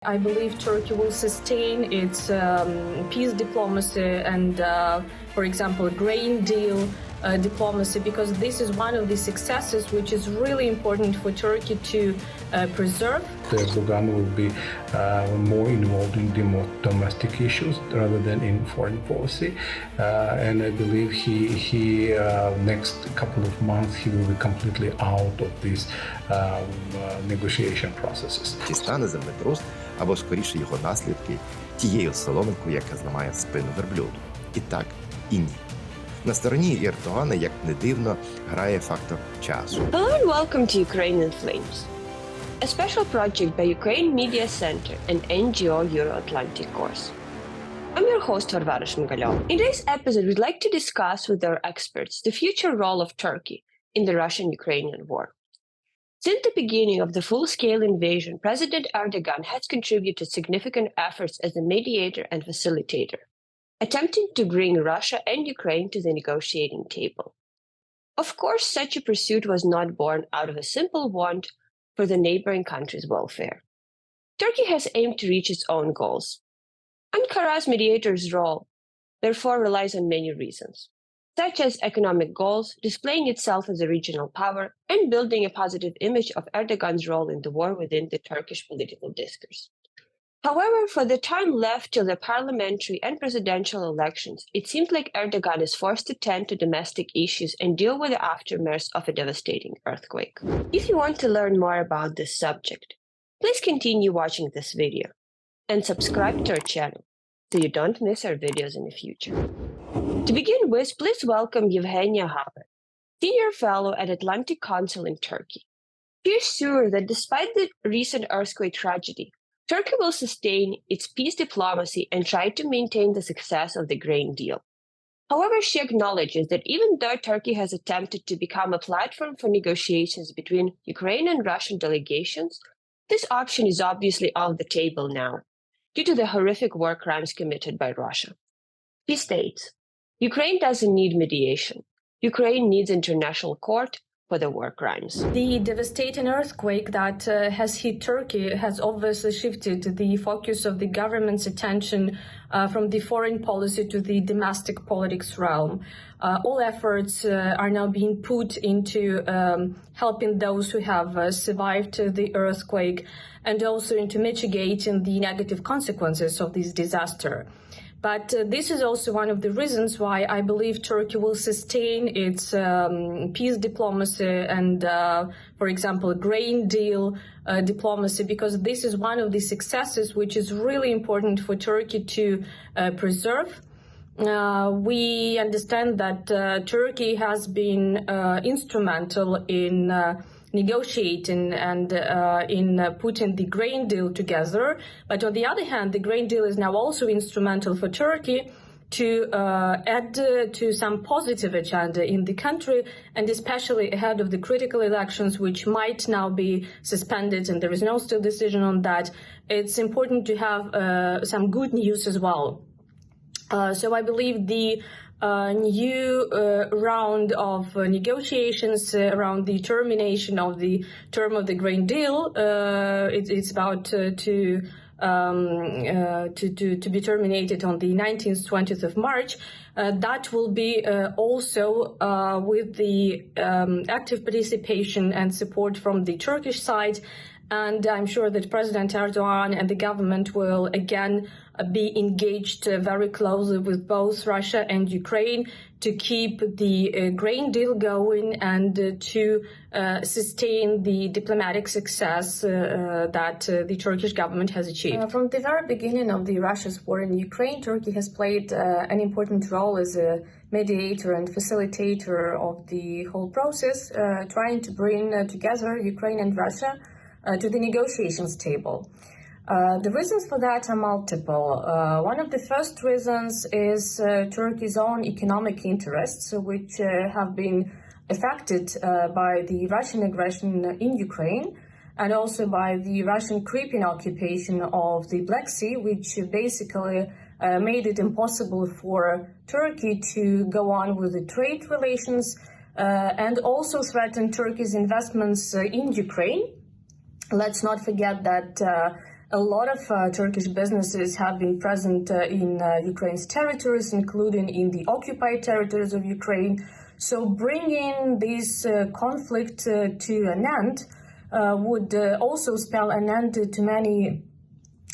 I believe Turkey will sustain its peace diplomacy and, for example, grain deal diplomacy, because this is one of the successes which is really important for Turkey to preserve. Erdogan will be more involved in domestic issues rather than in foreign policy, and I believe he next couple of months he will be completely out of these negotiation processes. Чи стане землетрус, або скоріше його наслідки, тією соломинкою, яка зламає спину верблюду? І так, і ні. На стороні Ердогана, як не дивно, грає фактор часу. Hello and welcome to Ukraine in Flames, a special project by Ukraine Media Center and NGO Euro-Atlantic Course. I'm your host, Varvara Shmygalova. In today's episode, we'd like to discuss with our experts the future role of Turkey in the Russian-Ukrainian war. Since the beginning of the full-scale invasion, President Erdogan has contributed significant efforts as a mediator and facilitator, attempting to bring Russia and Ukraine to the negotiating table. Of course, such a pursuit was not born out of a simple want for the neighboring country's welfare. Turkey has aimed to reach its own goals. Ankara's mediator's role, therefore, relies on many reasons, such as economic goals, displaying itself as a regional power, and building a positive image of Erdogan's role in the war within the Turkish political discourse. However, for the time left till the parliamentary and presidential elections, it seems like Erdogan is forced to tend to domestic issues and deal with the aftermath of a devastating earthquake. If you want to learn more about this subject, please continue watching this video and subscribe to our channel so you don't miss our videos in the future. To begin with, please welcome Yevgenia Haber, Senior Fellow at Atlantic Council in Turkey. She is sure that despite the recent earthquake tragedy, Turkey will sustain its peace diplomacy and try to maintain the success of the grain deal. However, she acknowledges that even though Turkey has attempted to become a platform for negotiations between Ukraine and Russian delegations, this option is obviously off the table now, due to the horrific war crimes committed by Russia. She states, Ukraine doesn't need mediation. Ukraine needs international court for the war crimes. The devastating earthquake that has hit Turkey has obviously shifted the focus of the government's attention from the foreign policy to the domestic politics realm. All efforts are now being put into helping those who have survived the earthquake and also into mitigating the negative consequences of this disaster. But this is also one of the reasons why I believe Turkey will sustain its peace diplomacy and, for example, grain deal diplomacy, because this is one of the successes which is really important for Turkey to preserve. We understand that Turkey has been instrumental in negotiating and in putting the grain deal together. But on the other hand, the grain deal is now also instrumental for Turkey to add to some positive agenda in the country, and especially ahead of the critical elections, which might now be suspended, and there is no still decision on that. It's important to have some good news as well. So I believe the new round of negotiations around the termination of the term of the grain deal, it's about to be terminated on the 19th, 20th of March. That will be also with the active participation and support from the Turkish side. And I'm sure that President Erdogan and the government will again be engaged very closely with both Russia and Ukraine to keep the grain deal going and to sustain the diplomatic success that the Turkish government has achieved. From the very beginning of the Russia's war in Ukraine, Turkey has played an important role as a mediator and facilitator of the whole process, trying to bring together Ukraine and Russia to the negotiations table. The reasons for that are multiple. One of the first reasons is Turkey's own economic interests, which have been affected by the Russian aggression in Ukraine, and also by the Russian creeping occupation of the Black Sea, which basically made it impossible for Turkey to go on with the trade relations and also threatened Turkey's investments in Ukraine. Let's not forget that A lot of Turkish businesses have been present in Ukraine's territories, including in the occupied territories of Ukraine. So bringing this conflict to an end would also spell an end to many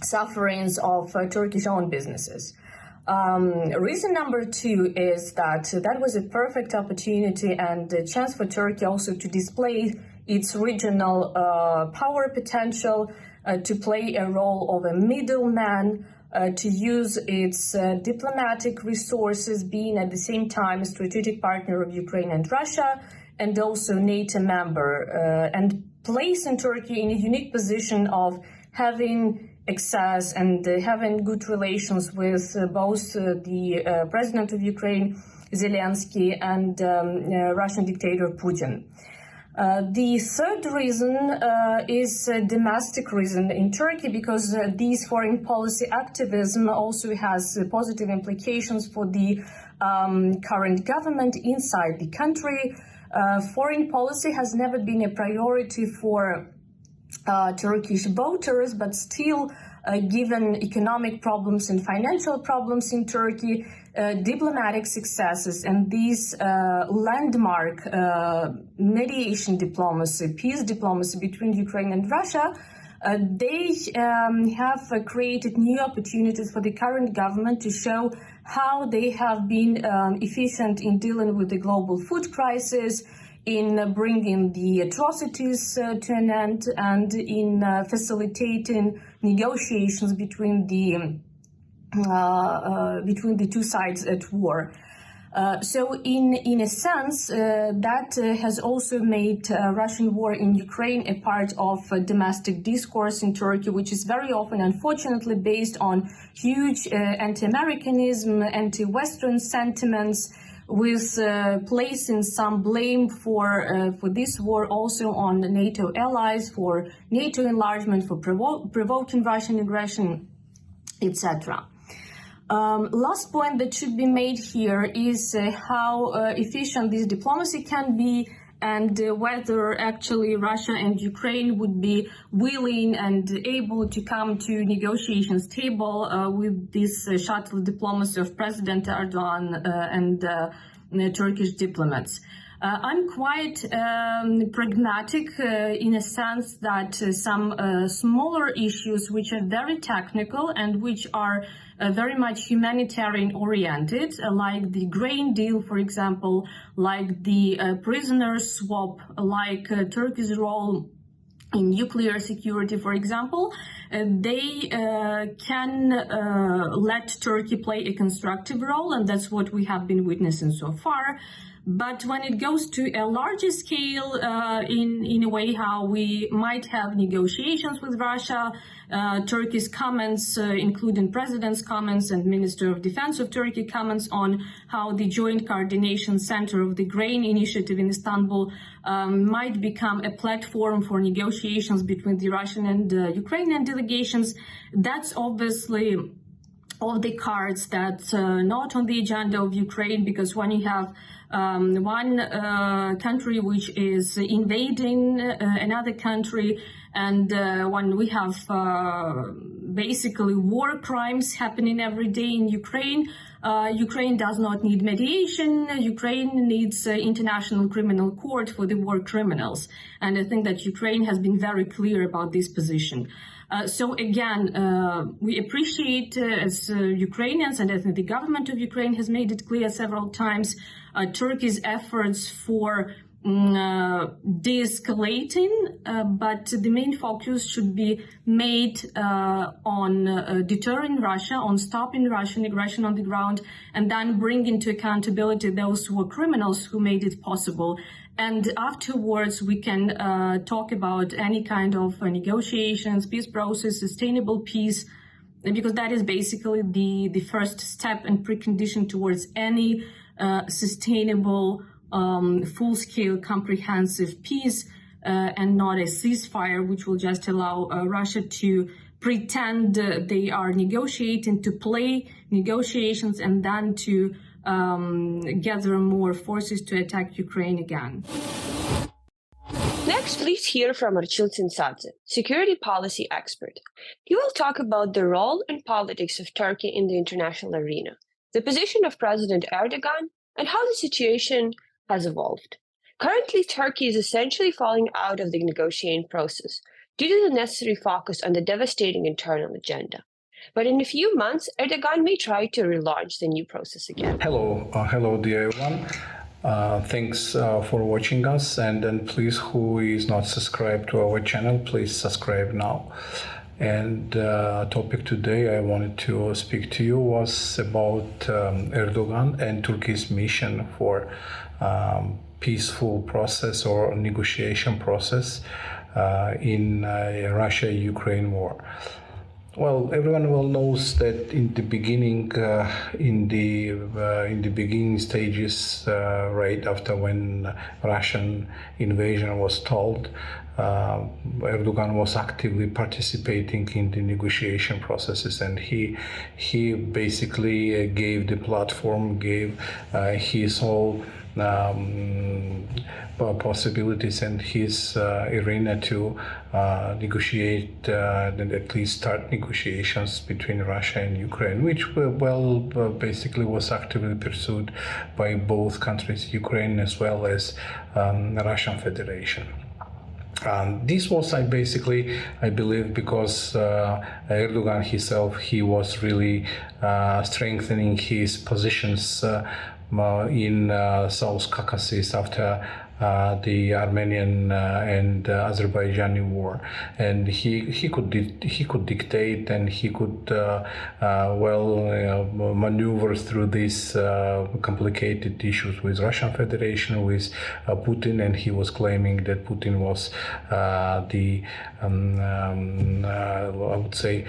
sufferings of Turkish-owned businesses. Reason number two is that was a perfect opportunity and a chance for Turkey also to display its regional power potential, to play a role of a middleman, to use its diplomatic resources, being at the same time a strategic partner of Ukraine and Russia, and also NATO member, and placing Turkey in a unique position of having access and having good relations with both the president of Ukraine, Zelensky, and Russian dictator Putin. The third reason is a domestic reason in Turkey, because this foreign policy activism also has positive implications for the current government inside the country. Foreign policy has never been a priority for Turkish voters, but still, given economic problems and financial problems in Turkey, diplomatic successes and these landmark mediation diplomacy, peace diplomacy between Ukraine and Russia, they have created new opportunities for the current government to show how they have been efficient in dealing with the global food crisis, in bringing the atrocities to an end, and in facilitating negotiations between the two sides at war. So in a sense, that has also made Russian war in Ukraine a part of domestic discourse in Turkey, which is very often, unfortunately, based on huge anti-Americanism, anti-Western sentiments, with placing some blame for this war also on the NATO allies, for NATO enlargement, for provoking Russian aggression, etc. Last point that should be made here is how efficient this diplomacy can be, and whether actually Russia and Ukraine would be willing and able to come to negotiations table with this shuttle diplomacy of President Erdogan and Turkish diplomats. I'm quite pragmatic in a sense that some smaller issues which are very technical and which are very much humanitarian oriented, like the grain deal, for example, like the prisoner swap, like Turkey's role in nuclear security, for example, they can let Turkey play a constructive role, and that's what we have been witnessing so far. But when it goes to a larger scale, in a way how we might have negotiations with Russia, Turkey's comments, including President's comments and Minister of Defense of Turkey comments on how the Joint Coordination Center of the Grain Initiative in Istanbul might become a platform for negotiations between the Russian and Ukrainian delegations, that's obviously all the cards that's not on the agenda of Ukraine, because when you have one country which is invading another country, and when we have basically war crimes happening every day in Ukraine, Ukraine does not need mediation. Ukraine needs international criminal court for the war criminals. And I think that Ukraine has been very clear about this position. So again, we appreciate as Ukrainians, and I think the government of Ukraine has made it clear several times, Turkey's efforts for de-escalating, but the main focus should be made on deterring Russia, on stopping Russian aggression on the ground, and then bring into accountability those who are criminals who made it possible. And afterwards, we can talk about any kind of negotiations, peace process, sustainable peace, because that is basically the first step and precondition towards any sustainable, full-scale, comprehensive peace, and not a ceasefire, which will just allow Russia to pretend they are negotiating, to play negotiations, and then to gather more forces to attack Ukraine again. Next Next, please hear from Tsintsadze, security policy expert. He will talk about the role and politics of Turkey in the international arena, the position of President Erdogan, and how the situation has evolved. Currently, Turkey is essentially falling out of the negotiating process due to the necessary focus on the devastating internal agenda. But in a few months, Erdogan may try to relaunch the new process again. Hello, dear everyone. Thanks for watching us, and then please, who is not subscribed to our channel, please subscribe now. And topic today I wanted to speak to you was about Erdogan and Turkey's mission for peaceful process or negotiation process in Russia-Ukraine war. Well, everyone well knows that in the beginning, in the beginning stages, right after when Russian invasion was told, Erdogan was actively participating in the negotiation processes, and he basically gave the platform, gave his whole possibilities and his arena to negotiate and at least start negotiations between Russia and Ukraine, which basically was actively pursued by both countries, Ukraine as well as Russian Federation. This was I believe because Erdogan himself, he was really strengthening his positions in South Caucasus after the Armenian and Azerbaijani war, and he could dictate, and he could maneuver through these complicated issues with Russian Federation, with Putin, and he was claiming that Putin was I would say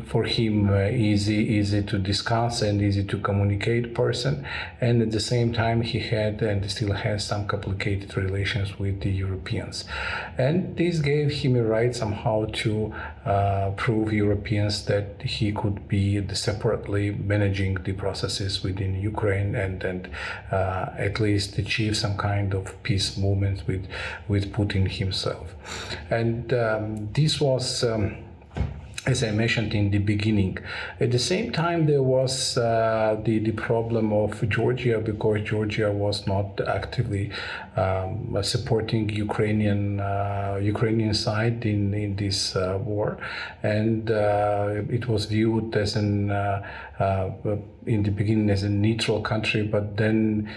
for him easy to discuss and easy to communicate person, and at the same time he had and still has some complicated relations with the Europeans, and this gave him a right somehow to prove Europeans that he could be separately managing the processes within Ukraine and at least achieve some kind of peace movement with Putin himself. And this was as I mentioned in the beginning. At the same time, there was the problem of Georgia, because Georgia was not actively supporting Ukrainian side in this war, and it was viewed as in the beginning as a neutral country, but then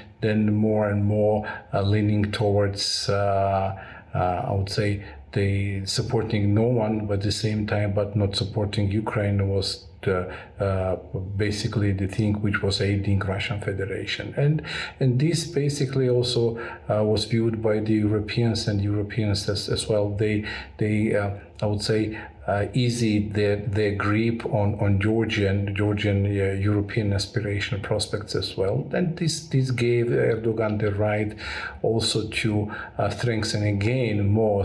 more and more leaning towards I would say they supporting no one, but at the same time, but not supporting Ukraine was basically the thing which was aiding Russian Federation, and this basically also was viewed by the Europeans as well. They I would say easy their grip on Georgian European aspiration prospects as well. And this gave Erdogan the right also to strengthen again more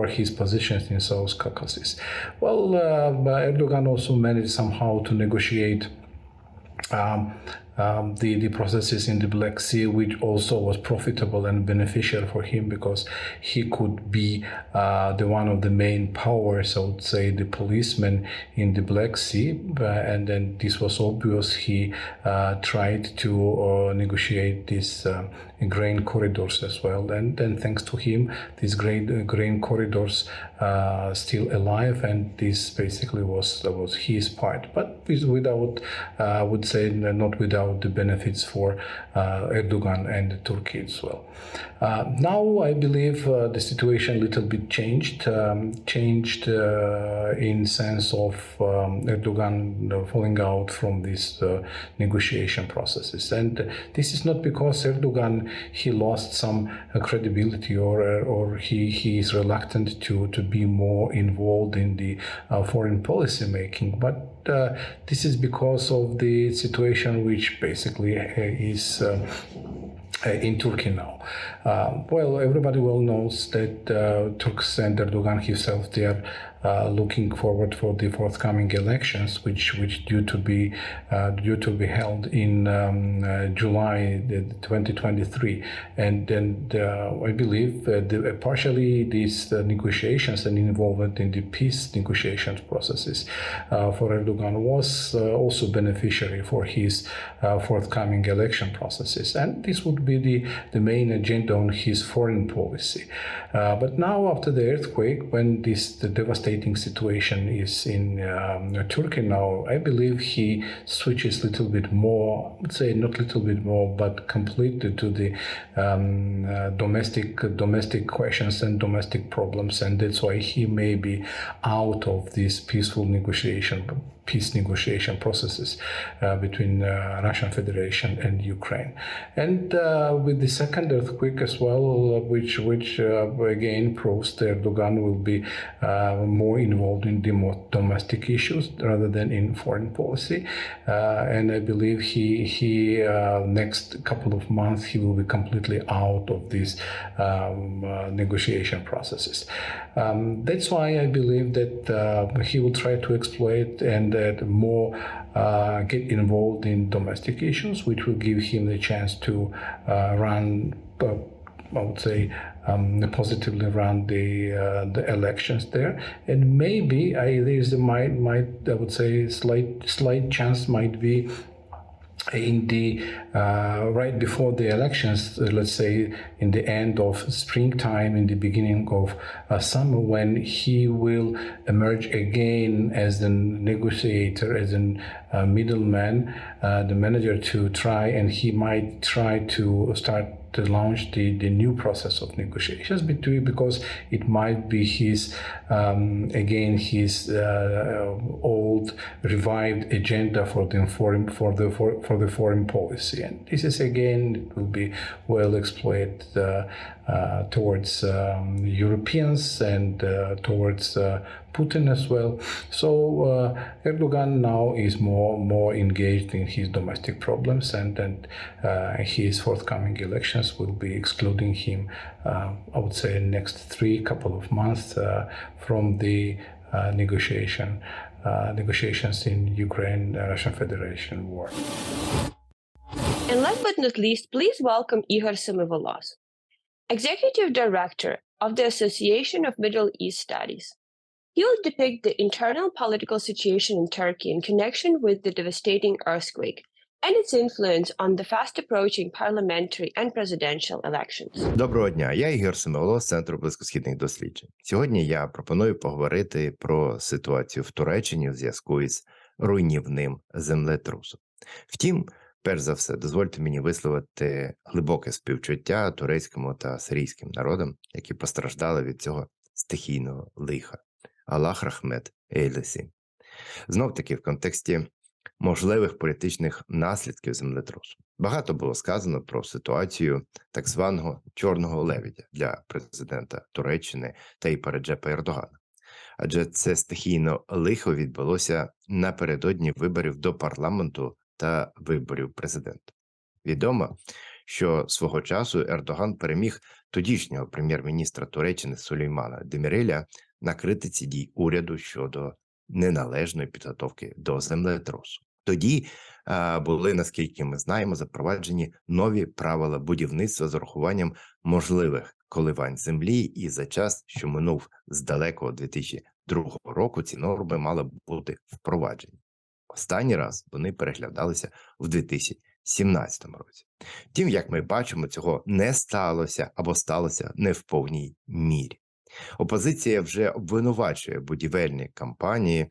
his positions in South Caucasus. Well, Erdogan also managed somehow to negotiate the processes in the Black Sea, which also was profitable and beneficial for him, because he could be the one of the main powers, I would say, the policeman in the Black Sea, and then this was obvious. He tried to negotiate these grain corridors as well, and then thanks to him, these grain corridors still alive, and this basically was his part, but without, I would say, not without the benefits for Erdogan and Turkey as well. Now I believe the situation a little bit changed in sense of Erdogan falling out from these negotiation processes, and this is not because Erdogan he lost some credibility or he is reluctant to be more involved in the foreign policy making, but this is because of the situation which basically is in Turkey now. Well, everybody well knows that Turks and Erdogan himself, they are looking forward for the forthcoming elections, which due to be held in July 2023, and I believe partially these negotiations and involvement in the peace negotiations processes for Erdogan was also beneficiary for his forthcoming election processes, and this would be the main agenda on his foreign policy. But now, after the earthquake, when the devastating situation is in Turkey now, I believe he switches a little bit more, I would say not little bit more, but completely to the domestic questions and domestic problems, and that's why he may be out of this peace negotiation processes between Russian Federation and Ukraine. And with the second earthquake as well, which again proves that Erdogan will be more involved in domestic issues rather than in foreign policy. And I believe he next couple of months he will be completely out of these negotiation processes. That's why I believe that he will try to exploit and more get involved in domestic issues, which will give him the chance to run, I would say, positively run the elections there, and maybe there's I would say slight chance might be in the right before the elections, let's say in the end of springtime, in the beginning of summer, when he will emerge again as a negotiator, as a middleman, the manager to try, and he might try to start to launch the new process of negotiations because it might be his again his old revived agenda for the foreign policy, and this is again it will be well exploited towards Europeans and towards Putin as well. So Erdogan now is more engaged in his domestic problems, and his forthcoming elections will be excluding him, I would say, next couple of months from the negotiations in Ukraine-Russian Federation war. And last but not least, please welcome Igor Semivolos, Executive Director of the Association of Middle East Studies. He will depict the internal political situation in Turkey in connection with the devastating earthquake and its influence on the fast-approaching parliamentary and presidential elections. Доброго дня, я Ігор Семиволос з Центру близькосхідних досліджень. Сьогодні я пропоную поговорити про ситуацію в Туреччині у зв'язку із руйнівним землетрусом. Втім, перш за все, дозвольте мені висловити глибоке співчуття турецькому та сирійським народам, які постраждали від цього стихійного лиха. Аллах рахмет ейлесі. Знов-таки в контексті можливих політичних наслідків землетрусу. Багато було сказано про ситуацію так званого «чорного лебедя» для президента Туреччини та і Реджепа Ердогана. Адже це стихійне лихо відбулося напередодні виборів до парламенту та виборів президента. Відомо, що свого часу Ердоган переміг тодішнього прем'єр-міністра Туреччини Сулеймана Деміреля на критиці дій уряду щодо неналежної підготовки до землетрусу. Тоді були, наскільки ми знаємо, запроваджені нові правила будівництва з урахуванням можливих коливань землі, і за час, що минув з далекого 2002 року, ці норми мали бути впроваджені. Останній раз вони переглядалися в 2017 році. Втім, як ми бачимо, цього не сталося або сталося не в повній мірі. Опозиція вже обвинувачує будівельні компанії,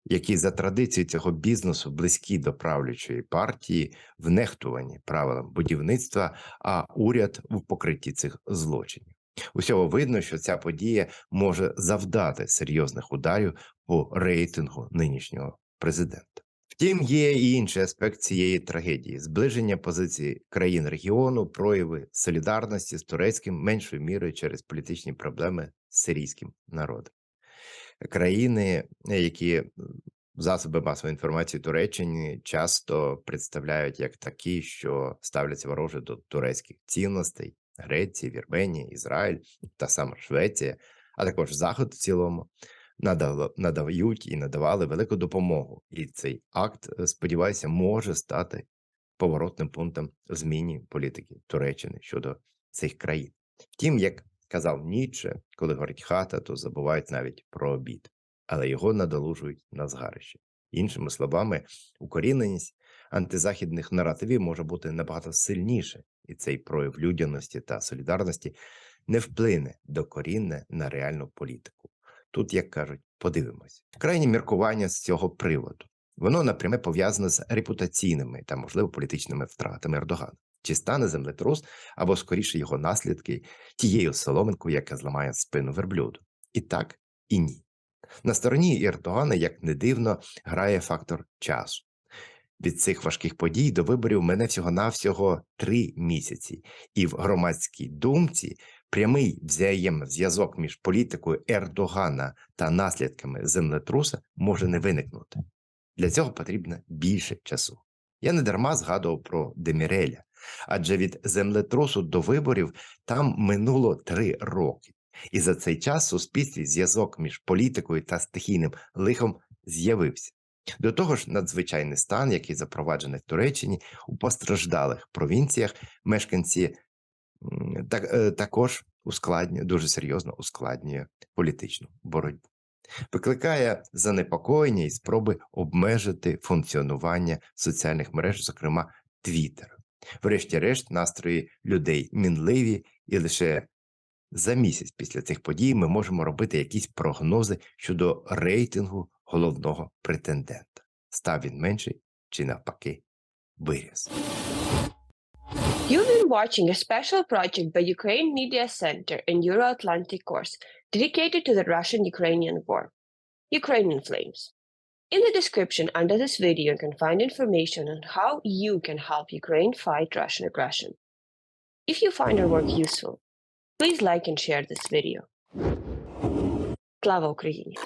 які за традицією цього бізнесу близькі до правлячої партії, в нехтуванні правилам будівництва, а уряд в покритті цих злочинів. Усього видно, що ця подія може завдати серйозних ударів по рейтингу нинішнього президента. Втім, є і інший аспект цієї трагедії – зближення позицій країн регіону, прояви солідарності з турецьким меншою мірою через політичні проблеми з сирійським народом. Країни, які засоби масової інформації Туреччини часто представляють як такі, що ставляться вороже до турецьких цінностей – Греція, Вірменія, Ізраїль, та сама Швеція, а також Захід в цілому, надають і надавали велику допомогу. І цей акт, сподіваюся, може стати поворотним пунктом в зміні політики Туреччини щодо цих країн. Втім, як казав Ніцше, коли горить хата, то забувають навіть про обід, але його надолужують на згарище. Іншими словами, укоріненість антизахідних наративів може бути набагато сильніше, і цей прояв людяності та солідарності не вплине докорінне на реальну політику. Тут, як кажуть, подивимось. Крайні міркування з цього приводу. Воно напряме пов'язане з репутаційними та, можливо, політичними втратами Ердогана. Чи стане землетрус, або, скоріше, його наслідки, тією соломинкою, яка зламає спину верблюду? І так, і ні. На стороні Ердогана, як не дивно, грає фактор часу. Від цих важких подій до виборів мине всього-навсього 3 місяці. І в громадській думці прямий взаємозв'язок між політикою Ердогана та наслідками землетруса може не виникнути. Для цього потрібно більше часу. Я не дарма згадував про Деміреля, адже від землетрусу до виборів там минуло 3 роки. І за цей час в суспільстві зв'язок між політикою та стихійним лихом з'явився. До того ж, надзвичайний стан, який запроваджений в Туреччині, у постраждалих провінціях мешканці також дуже серйозно ускладнює політичну боротьбу. Викликає занепокоєння і спроби обмежити функціонування соціальних мереж, зокрема Твіттера. Врешті-решт, настрої людей мінливі, і лише за місяць після цих подій ми можемо робити якісь прогнози щодо рейтингу головного претендента. Став він менший чи навпаки виріс. You've been watching a special project by Ukraine Media Center and Euro-Atlantic course dedicated to the Russian-Ukrainian war, Ukrainian Flames. In the description under this video, you can find information on how you can help Ukraine fight Russian aggression. If you find our work useful, please like and share this video. Слава Україні!